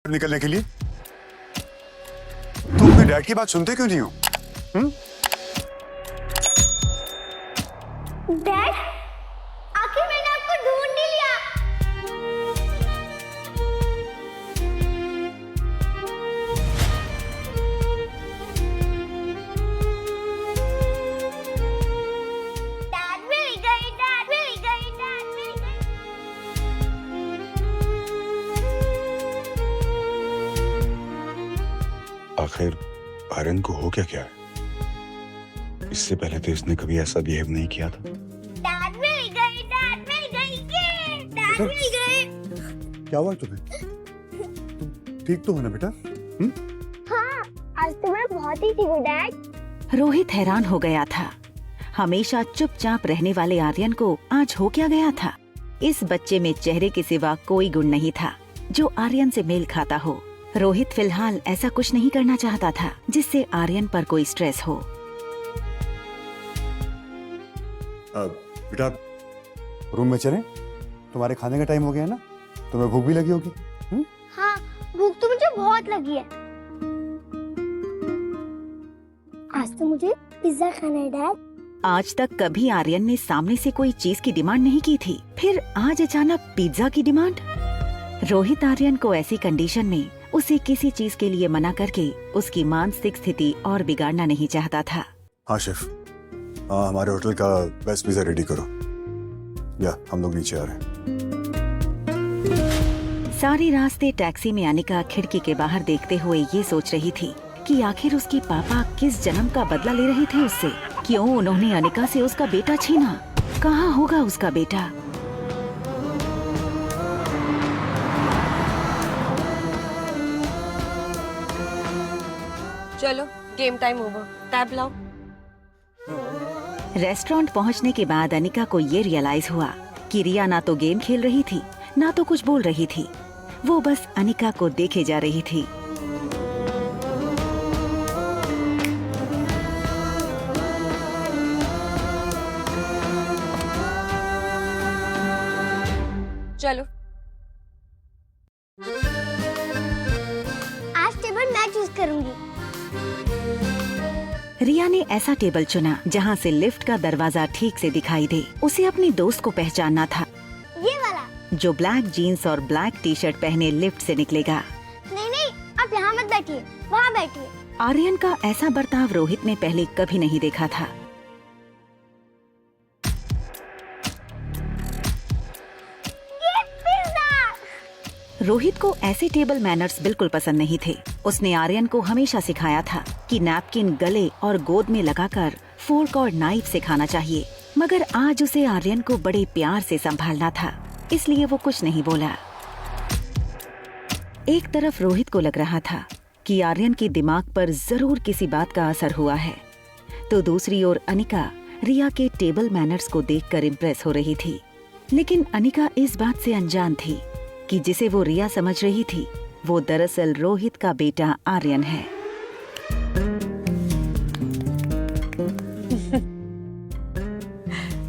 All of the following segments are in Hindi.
निकलने के लिए। तुम अपने डैड की बात सुनते क्यों नहीं हो? डैड, आखिर मैंने आपको ढूंढ ही लिया। डैड मिल गई, डैड मिल गई, डैड मिल गई। आखिर आर्यन को हो क्या है? इससे पहले तो इसने कभी ऐसा बिहेव नहीं किया था। डैड मिल गई, डैड मिल गई, ये डैड मिल गई। क्या हुआ तुम्हें? तुम ठीक तो हो ना बेटा? हाँ, आज तो मैं बहुत ही ठीक हूँ डैड। रोहित हैरान हो गया था। हमेशा चुपचाप रहने वाले आर्यन को आज हो क्या गया था? इस बच्चे में चेहरे के सिवा कोई गुण नहीं था जो आर्यन से मेल खाता हो। रोहित फिलहाल ऐसा कुछ नहीं करना चाहता था जिससे आर्यन पर कोई स्ट्रेस हो। बेटा रूम में चलें? तुम्हारे खाने का टाइम हो गया है ना? तुम्हें भूख भी लगी होगी। हाँ, भूख तो मुझे बहुत लगी है। आज तो मुझे पिज्जा खाना है डैड। आज तक कभी आर्यन ने सामने से कोई चीज की डिमांड नहीं की थी, फिर आज अचानक पिज्जा की डिमांड। रोहित आर्यन को ऐसी कंडीशन में उसे किसी चीज के लिए मना करके उसकी मानसिक स्थिति और बिगाड़ना नहीं चाहता था। हाँ शेफ, हाँ हमारे होटल का बेस्ट पिज्जा रेडी करो। या हम लोग नीचे आ रहे हैं। सारे रास्ते टैक्सी में अनिका खिड़की के बाहर देखते हुए ये सोच रही थी कि आखिर उसके पापा किस जन्म का बदला ले रहे थे उससे। क्यों उन्होंने अनिका से उसका बेटा छीना? कहाँ होगा उसका बेटा? चलो गेम टाइम ओवर, टैब लाओ। रेस्टोरेंट पहुंचने के बाद अनिका को ये रियलाइज हुआ कि रिया ना तो गेम खेल रही थी ना तो कुछ बोल रही थी। वो बस अनिका को देखे जा रही थी। चलो आज टेबल मैं चूज करूंगी। रिया ने ऐसा टेबल चुना जहाँ से लिफ्ट का दरवाजा ठीक से दिखाई दे। उसे अपने दोस्त को पहचानना था, ये वाला। जो ब्लैक जीन्स और ब्लैक टी शर्ट पहने लिफ्ट से निकलेगा। नहीं नहीं, आप यहाँ मत बैठिए, वहाँ बैठिए। आर्यन का ऐसा बर्ताव रोहित ने पहले कभी नहीं देखा था। ये पिज्जा। रोहित को ऐसे टेबल मैनर्स बिल्कुल पसंद नहीं थे। उसने आर्यन को हमेशा सिखाया था कि नैपकिन गले और गोद में लगाकर फोर्क और नाइफ से खाना चाहिए, मगर आज उसे आर्यन को बड़े प्यार से संभालना था, इसलिए वो कुछ नहीं बोला। एक तरफ रोहित को लग रहा था कि आर्यन के दिमाग पर जरूर किसी बात का असर हुआ है, तो दूसरी ओर अनिका रिया के टेबल मैनर्स को देखकर इम्प्रेस हो रही थी। लेकिन अनिका इस बात से अनजान थी कि जिसे वो रिया समझ रही थी वो दरअसल रोहित का बेटा आर्यन है।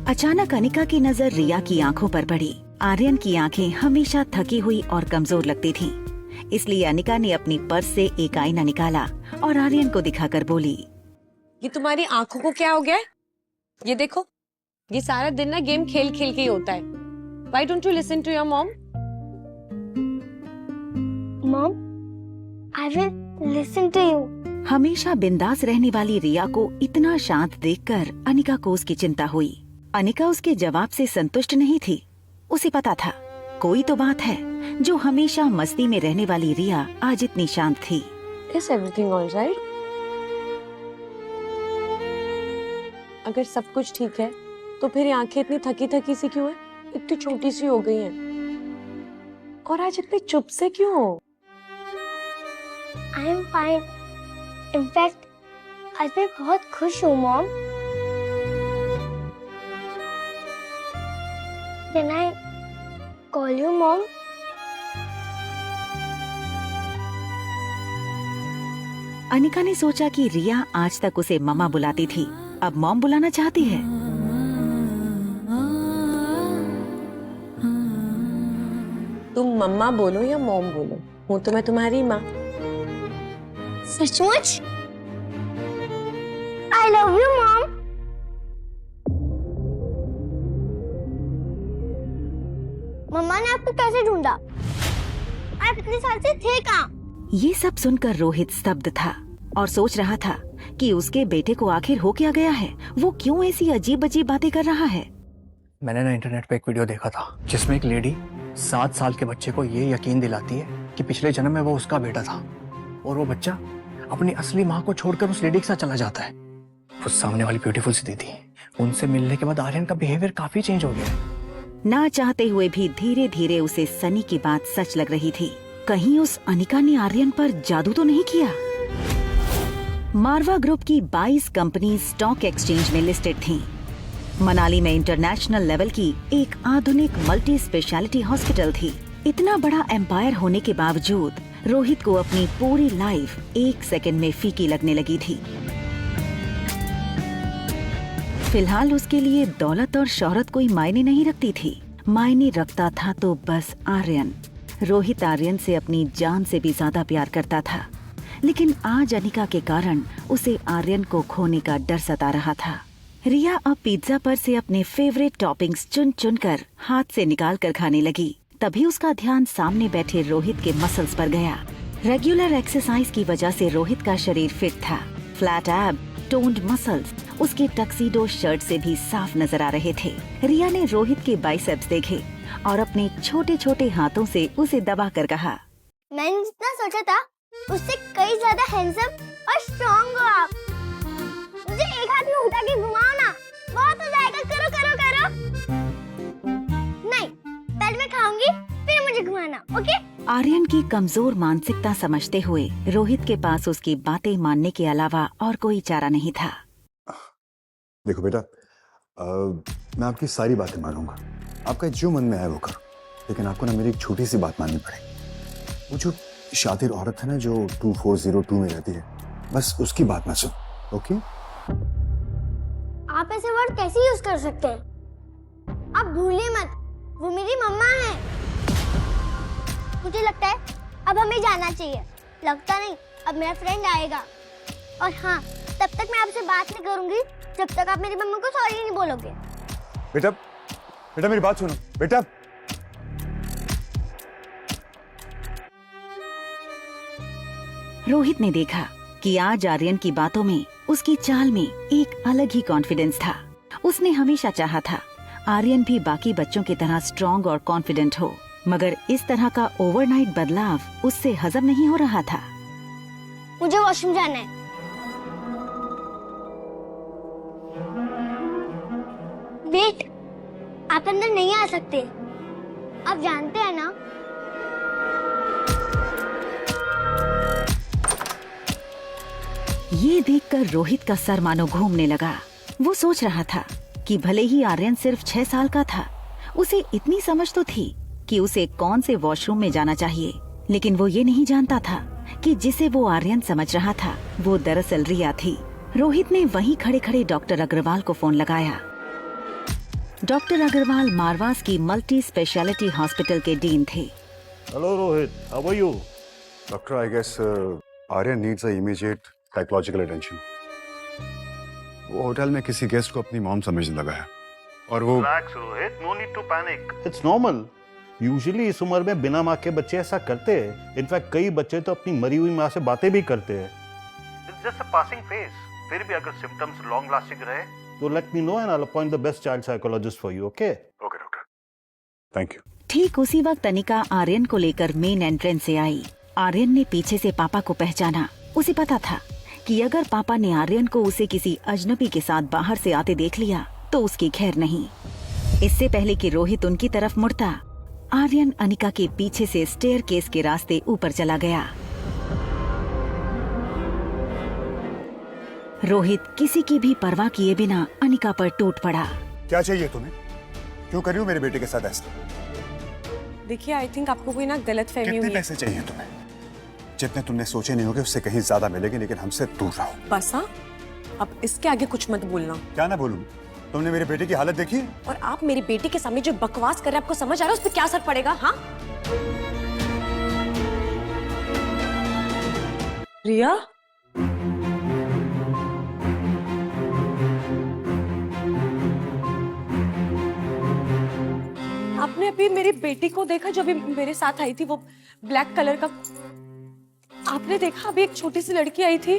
अचानक अनिका की नजर रिया की आंखों पर पड़ी। आर्यन की आंखें हमेशा थकी हुई और कमजोर लगती थीं, इसलिए अनिका ने अपनी पर्स से एक आईना निकाला और आर्यन को दिखाकर बोली, ये तुम्हारी आंखों को क्या हो गया है? ये देखो, ये सारा दिन ना गेम खेल खेल के ही होता है। Why don't you listen to your mom? Mom, I will listen to you. हमेशा बिंदास रहने वाली रिया को इतना शांत देखकर अनिका को उसकी चिंता हुई। अनिका उसके जवाब से संतुष्ट नहीं थी। उसे पता था कोई तो बात है जो हमेशा मस्ती में रहने वाली रिया आज इतनी शांत थी। Is everything all right? अगर सब कुछ ठीक है तो फिर ये आंखें इतनी थकी थकी सी क्यों है? इतनी छोटी सी हो गई हैं। और आज इतने चुप से क्यों हो? I am fine. In fact, आज मैं बहुत खुश हूँ mom. Can I call you mom? Anika ने सोचा कि रिया आज तक उसे मम्मा बुलाती थी, अब मॉम बुलाना चाहती है। तुम मम्मा बोलो या मॉम बोलो, हूँ तो मैं तुम्हारी माँ। सचमुच? I love you, Mom. मम्मा ने आपको कैसे ढूंढा? आप इतने साल से थे कहाँ? ये सब सुनकर रोहित स्तब्ध था और सोच रहा था कि उसके बेटे को आखिर हो क्या गया है। वो क्यों ऐसी अजीब अजीब बातें कर रहा है। मैंने ना इंटरनेट पे एक वीडियो देखा था जिसमें एक लेडी 7 साल के बच्चे को ये यकीन दिलाती है कि पिछले जन्म में वो उसका बेटा था और वो बच्चा अपनी असली माँ को छोड़कर उस लेडी के साथ चला जाता है। उस सामने वाली ब्यूटीफुल सी दीदी, उनसे मिलने के बाद आर्यन का बिहेवियर काफी चेंज हो गया है। ना चाहते हुए भी धीरे धीरे उसे सनी की बात सच लग रही थी। कहीं उस अनिका ने आर्यन पर जादू तो नहीं किया। मारवा ग्रुप की 22 कंपनी स्टॉक एक्सचेंज में लिस्टेड थीं। मनाली में इंटरनेशनल लेवल की एक आधुनिक मल्टी स्पेशलिटी हॉस्पिटल थी। इतना बड़ा एम्पायर होने के बावजूद रोहित को अपनी पूरी लाइफ 1 सेकंड में फीकी लगने लगी थी। फिलहाल उसके लिए दौलत और शोहरत कोई मायने नहीं रखती थी। मायने रखता था तो बस आर्यन। रोहित आर्यन से अपनी जान से भी ज्यादा प्यार करता था, लेकिन आज अनिका के कारण उसे आर्यन को खोने का डर सता रहा था। रिया अब पिज्जा पर से अपने फेवरेट टॉपिंग्स चुन चुन कर हाथ से निकाल कर खाने लगी। तभी उसका ध्यान सामने बैठे रोहित के मसल्स पर गया। रेगुलर एक्सरसाइज की वजह से रोहित का शरीर फिट था। फ्लैट एब, टोन्ड मसल्स उसके टक्सीडो शर्ट से भी साफ नजर आ रहे थे। रिया ने रोहित के बाइसेप्स देखे और अपने छोटे छोटे हाथों से उसे दबा कर कहा, मैंने जितना सोचा था उससे कई ज्यादा हैंडसम और स्ट्रॉन्ग हो आप। मुझे एक हाथ में उठा के घुमाओ ना, बहुत हो जाएगा। करो करो करो। नहीं, पहले मैं खाऊंगी फिर मुझे घुमाना, ओके? आर्यन की कमजोर मानसिकता समझते हुए रोहित के पास उसकी बातें मानने के अलावा और कोई चारा नहीं था। देखो बेटा, मैं आपकी सारी बातें मानूंगा, आपका जो मन में आए वो करो, लेकिन आपको ना मेरी एक छोटी सी बात माननी पड़ेगी। वो जो शातिर औरत है ना जो 2402 में रहती है, बस उसकी बात ना सुन, ओके? आप ऐसे वर्ड कैसे यूज कर सकते हैं? आप भूलिए मत, वो मेरी मम्मा है। मुझे लगता है अब हमें जाना चाहिए। लगता नहीं, अब मेरा फ्रेंड आएगा। और हाँ, तब तक मैं आपसे बात नहीं करूंगी जब तक आप मेरी मम्मा को सॉरी नहीं बोलोगे। बेटा, बेटा मेरी बात सुनो बेटा। रोहित ने देखा कि आज आर्यन की बातों में, उसकी चाल में एक अलग ही कॉन्फिडेंस था। उसने हमेशा चाहा था आर्यन भी बाकी बच्चों की तरह स्ट्रॉन्ग और कॉन्फिडेंट हो, मगर इस तरह का ओवरनाइट बदलाव उससे हजम नहीं हो रहा था। मुझे वॉशरूम जाना है। वेट, आप अंदर नहीं आ सकते। आप जानते हैं ना? ये देखकर रोहित का सर मानो घूमने लगा। वो सोच रहा था कि भले ही आर्यन सिर्फ 6 साल का था, उसे इतनी समझ तो थी कि उसे कौन से वॉशरूम में जाना चाहिए, लेकिन वो ये नहीं जानता था कि जिसे वो आर्यन समझ रहा था वो दरअसल रिया थी। रोहित ने वहीं खड़े खड़े डॉक्टर अग्रवाल को फोन लगाया। डॉक्टर अग्रवाल मारवास की मल्टी स्पेशलिटी हॉस्पिटल के डीन थे। Hello Rohit, how are you? Doctor, I guess Aryan needs a immediate psychological attention. वो होटल में किसी गेस्ट को अपनी मॉम समझने लगा है और वो relax Rohit, no need to panic, it's normal. Usually इस उम्र में बिना माँ के बच्चे ऐसा करते हैं। इनफैक्ट कई बच्चे तो अपनी मरी हुई माँ से बातें भी करते हैं। It's just a passing phase. फिर भी अगर सिम्टम्स लॉन्ग लास्टिंग रहे तो let me know and I will appoint the best child psychologist for you, okay? Okay doctor, thank you. ठीक उसी वक्त अनिका आर्यन को लेकर मेन एंट्रेंस से आई। आर्यन ने पीछे से पापा को पहचाना। उसे पता था कि अगर पापा ने आर्यन को उसे किसी अजनबी के साथ बाहर से आते देख लिया तो उसकी खैर नहीं। इससे पहले कि रोहित उनकी तरफ मुड़ता, आर्यन अनिका के पीछे से स्टेयरकेस के रास्ते ऊपर चला गया। रोहित किसी की भी परवाह किए बिना अनिका पर टूट पड़ा। क्या चाहिए तुम्हें? क्यों कर रही हो मेरे बेटे के साथ ऐसा? देखिए, आई थिंक आपको कोई ना गलतफहमी कितने हुई है। पैसे चाहिए तुम्हें? जितने तुमने सोचे नहीं होंगे उससे कहीं ज्यादा मिलेंगे, लेकिन हमसे दूर रहो। बस हाँ, अब इसके आगे कुछ मत बोलना। क्या ना बोलूं? तुमने मेरे बेटे की हालत देखी? और आप मेरी बेटी के सामने जो बकवास कर रहे हैं, आपको समझ आ रहा है उस पर क्या असर पड़ेगा? हाँ, रिया, आपने अभी मेरी बेटी को देखा जो अभी मेरे साथ आई थी, वो ब्लैक कलर का? आपने देखा अभी एक छोटी सी लड़की आई थी,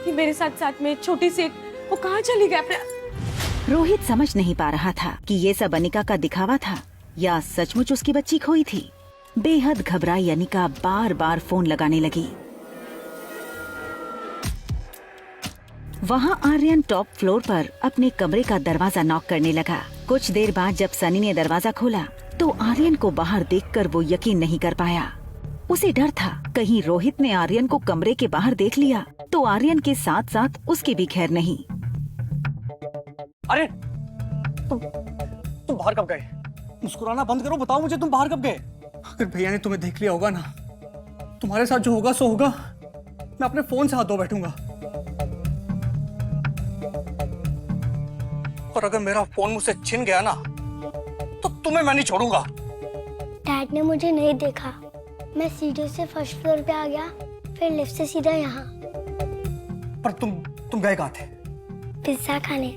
ये मेरे साथ साथ में छोटी सी, वो कहाँ चली गई? आपने? रोहित समझ नहीं पा रहा था कि ये सब अनिका का दिखावा था या सचमुच उसकी बच्ची खोई थी। बेहद घबराई अनिका बार बार फोन लगाने लगी। वहाँ आर्यन टॉप फ्लोर पर अपने कमरे का दरवाजा नॉक करने लगा। कुछ देर बाद जब सनी ने दरवाजा खोला तो आर्यन को बाहर देखकर वो यकीन नहीं कर पाया। उसे डर था कहीं रोहित ने आर्यन को कमरे के बाहर देख लिया तो आर्यन के साथ साथ उसकी भी खैर नहीं। अरे तुम बाहर कब गए? मुस्कुराना बंद करो, बताओ मुझे तुम बाहर कब गए? अगर भैया ने तुम्हें देख लिया होगा ना, तुम्हारे साथ जो होगा सो होगा। मैं अपने फोन से हाथ धो बैठूंगा। और अगर मेरा फोन मुझसे छिन गया ना तो तुम्हें मैं नहीं छोड़ूंगा। डैड ने मुझे नहीं देखा, मैं सीढ़ी से फर्स्ट फ्लोर पे आ गया, फिर लिफ्ट से सीधा यहाँ। पर तुम गए कहाँ थे? पिज्जा खाने।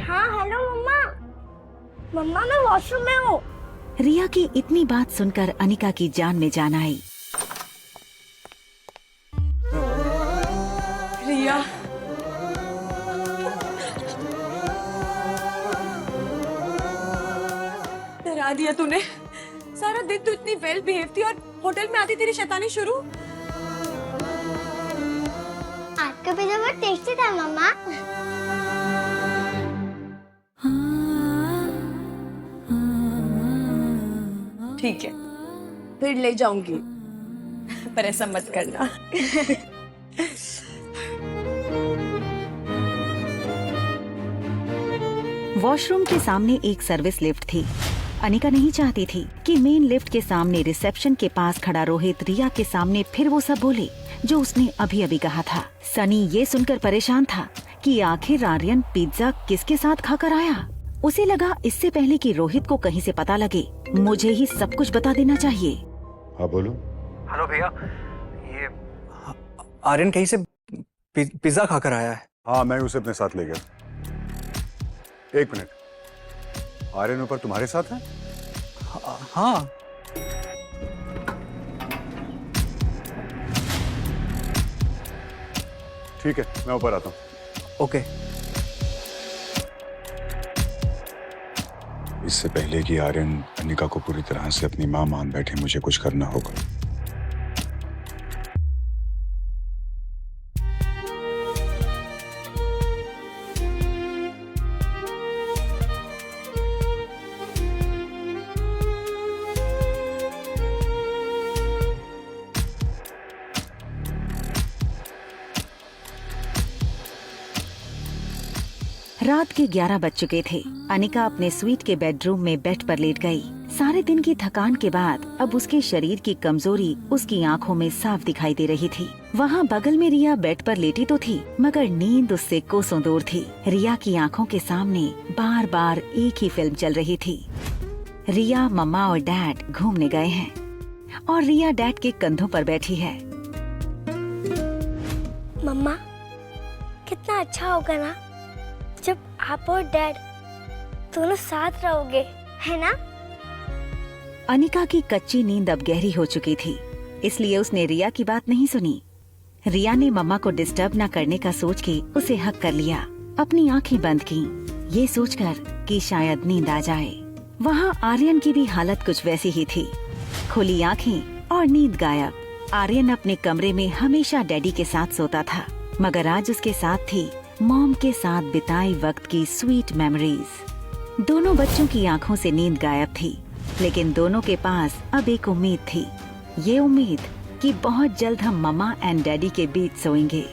हाँ हेलो मम्मा। मम्मा मैं वॉशरूम में हूँ। रिया की इतनी बात सुनकर अनिका की जान में जान आई। रिया, डरा दिया तूने। सारा दिन तू इतनी वेल बिहेव थी और होटल में आती तेरी शैतानी शुरू। आज का पिज्जा बहुत टेस्टी था मम्मा। ठीक है, फिर ले जाऊंगी, पर ऐसा मत करना। वॉशरूम के सामने एक सर्विस लिफ्ट थी। अनिका नहीं चाहती थी कि मेन लिफ्ट के सामने रिसेप्शन के पास खड़ा रोहित रिया के सामने फिर वो सब बोले जो उसने अभी अभी कहा था। सनी ये सुनकर परेशान था कि आखिर आर्यन पिज्जा किसके साथ खाकर आया। उसे लगा इससे पहले कि रोहित को कहीं से पता लगे मुझे ही सब कुछ बता देना चाहिए। हाँ बोलो। हेलो भैया, ये आर्यन कहीं से पिज्जा खाकर आया है। हाँ मैं उसे अपने साथ ले गया। एक मिनट, आर्यन ऊपर तुम्हारे साथ है? हाँ। ठीक है, मैं ऊपर आता हूँ। ओके। इससे पहले कि आर्यन अनिका को पूरी तरह से अपनी मां मान बैठे, मुझे कुछ करना होगा। रात के 11 बज चुके थे। अनिका अपने स्वीट के बेडरूम में बेड पर लेट गई। सारे दिन की थकान के बाद अब उसके शरीर की कमजोरी उसकी आंखों में साफ दिखाई दे रही थी। वहाँ बगल में रिया बेड पर लेटी तो थी, मगर नींद उससे कोसों दूर थी। रिया की आंखों के सामने बार बार एक ही फिल्म चल रही थी। रिया, मम्मा और डैड घूमने गए हैं और रिया डैड के कंधों पर बैठी है। मम्मा कितना अच्छा होगा ना जब आप और डैड दोनों साथ रहोगे, है ना? अनिका की कच्ची नींद अब गहरी हो चुकी थी, इसलिए उसने रिया की बात नहीं सुनी। रिया ने मम्मा को डिस्टर्ब न करने का सोच के उसे हक कर लिया। अपनी आंखें बंद की, ये सोचकर कि शायद नींद आ जाए। वहाँ आर्यन की भी हालत कुछ वैसी ही थी, खुली आंखें और नींद गायब। आर्यन अपने कमरे में हमेशा डैडी के साथ सोता था, मगर आज उसके साथ थी मॉम के साथ बिताए वक्त की स्वीट मेमोरीज। दोनों बच्चों की आंखों से नींद गायब थी, लेकिन दोनों के पास अब एक उम्मीद थी। ये उम्मीद कि बहुत जल्द हम मम्मा एंड डैडी के बीच सोएंगे।